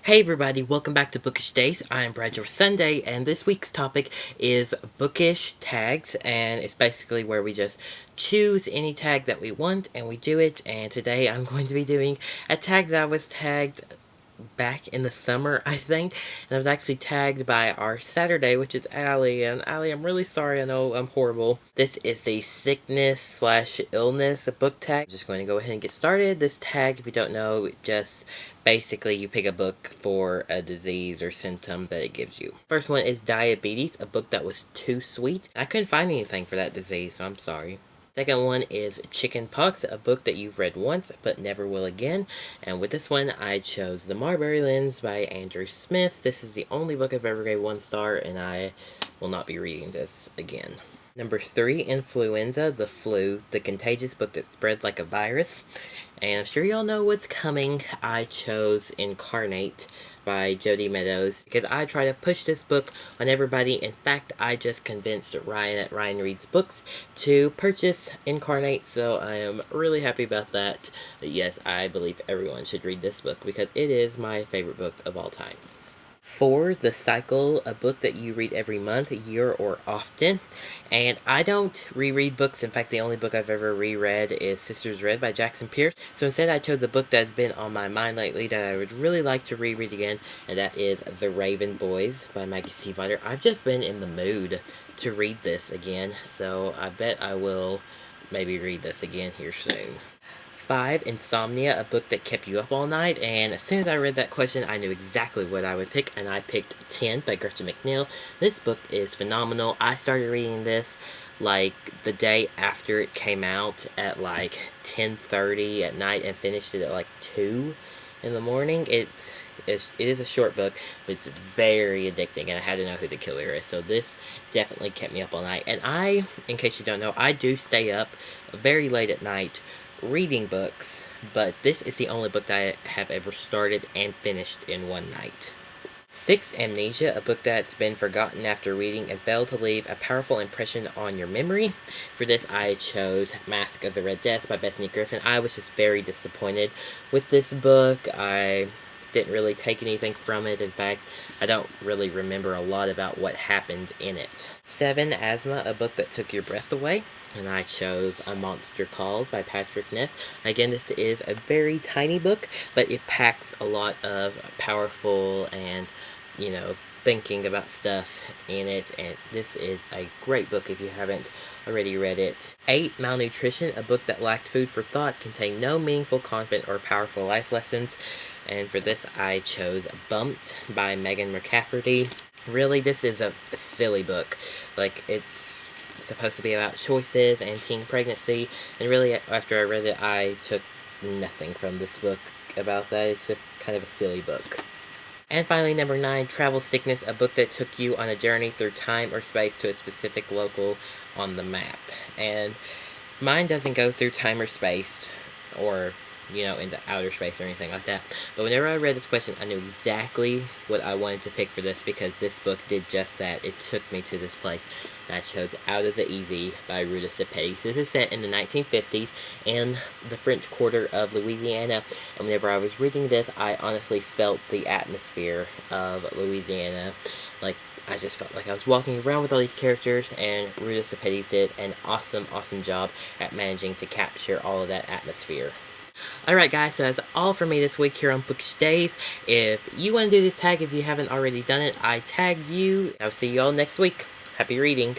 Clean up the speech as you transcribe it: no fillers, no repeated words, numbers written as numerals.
Hey everybody, welcome back to Bookish Days. I'm Brad, your Sunday, and this week's topic is bookish tags, and it's basically where we just choose any tag that we want and we do it. And today I'm going to be doing a tag that was tagged back in the summer, I think, and I was actually tagged by our Saturday, which is Allie, and Allie, I'm really sorry, I know I'm horrible. This is the sickness/illness book tag. I'm just going to go ahead and get started. This tag, if you don't know, just basically you pick a book for a disease or symptom that it gives you. First one is diabetes, a book that was too sweet. I couldn't find anything for that disease, so I'm sorry. Second one is Chicken Pox, a book that you've read once but never will again. And with this one, I chose The Marbury Lens by Andrew Smith. This is the only book I've ever gave 1 star, and I will not be reading this again. Number 3, Influenza, the flu, the contagious book that spreads like a virus. And I'm sure y'all know what's coming. I chose Incarnate by Jody Meadows because I try to push this book on everybody. In fact, I just convinced Ryan at Ryan Reads Books to purchase Incarnate, so I am really happy about that. Yes, I believe everyone should read this book because it is my favorite book of all time. 4, The Cycle, a book that you read every month, year, or often. And I don't reread books. In fact, the only book I've ever reread is Sisters Red by Jackson Pierce. So instead, I chose a book that's been on my mind lately that I would really like to reread again, and that is The Raven Boys by Maggie Stiefvater. I've just been in the mood to read this again, so I bet I will maybe read this again here soon. 5, Insomnia, a book that kept you up all night, and as soon as I read that question, I knew exactly what I would pick, and I picked 10 by Gretchen McNeil. This book is phenomenal. I started reading this like the day after it came out at like 10:30 at night and finished it at like 2 in the morning. It is a short book, but it's very addicting, and I had to know who the killer is, so this definitely kept me up all night. And I, in case you don't know, I do stay up very late at night reading books, but this is the only book that I have ever started and finished in one night. 6, Amnesia, a book that's been forgotten after reading and failed to leave a powerful impression on your memory. For this, I chose Mask of the Red Death by Bethany Griffin. I was just very disappointed with this book. I didn't really take anything from it. In fact, I don't really remember a lot about what happened in it. 7, Asthma, a book that took your breath away. And I chose A Monster Calls by Patrick Ness. Again, this is a very tiny book, but it packs a lot of powerful and, thinking about stuff in it. And this is a great book if you haven't already read it. 8, Malnutrition, a book that lacked food for thought, contained no meaningful content or powerful life lessons. And for this, I chose Bumped by Megan McCafferty. Really, this is a silly book. It's supposed to be about choices and teen pregnancy, and really, after I read it, I took nothing from this book about that. It's just kind of a silly book. And finally, number 9, Travel Sickness, a book that took you on a journey through time or space to a specific local on the map. And mine doesn't go through time or space, or into outer space or anything like that. But whenever I read this question, I knew exactly what I wanted to pick for this because this book did just that. It took me to this place. And I chose Out of the Easy by Ruta Sepetys. This is set in the 1950s in the French Quarter of Louisiana. And whenever I was reading this, I honestly felt the atmosphere of Louisiana. I just felt like I was walking around with all these characters, and Ruta Sepetys did an awesome job at managing to capture all of that atmosphere. Alright guys, so that's all for me this week here on Bookish Days. If you want to do this tag, if you haven't already done it, I tagged you. I'll see you all next week. Happy reading.